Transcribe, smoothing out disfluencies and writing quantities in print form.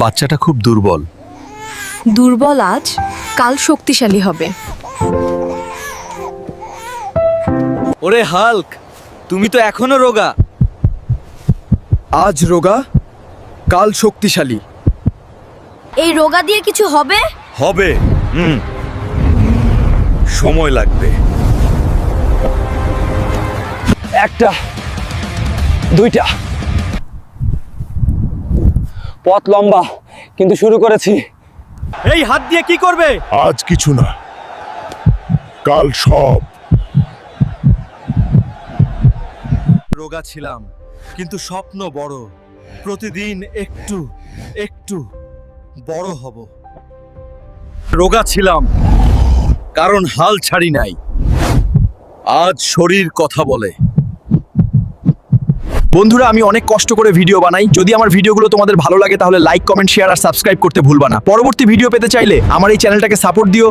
বাচ্চাটা খুব দুর্বল। দুর্বল আজ, কাল শক্তিশালী হবে। ওরে হাল্ক, তুমি তো এখনো রোগা। আজ রোগা, কাল শক্তিশালী। এই রোগা দিয়ে কিছু হবে? হবে, সময় লাগবে। একটা, দুইটা। পথ লম্বা, কিন্তু শুরু করেছি। এই হাত দিয়ে কি করবে? আজ কিছু না, কাল সব। রোগা ছিলাম, কিন্তু স্বপ্ন বড়। প্রতিদিন একটু একটু বড় হব। রোগা ছিলাম, কারণ হাল ছাড়ি নাই। আজ শরীর কথা বলে। বন্ধুরা, আমি অনেক কষ্ট করে ভিডিও বানাই। যদি আমার ভিডিওগুলো তোমাদের ভালো লাগে তাহলে লাইক, কমেন্ট, শেয়ার আর সাবস্ক্রাইব করতে ভুলবা না। পরবর্তী ভিডিও পেতে চাইলে আমার এই চ্যানেলটাকে সাপোর্ট দিও।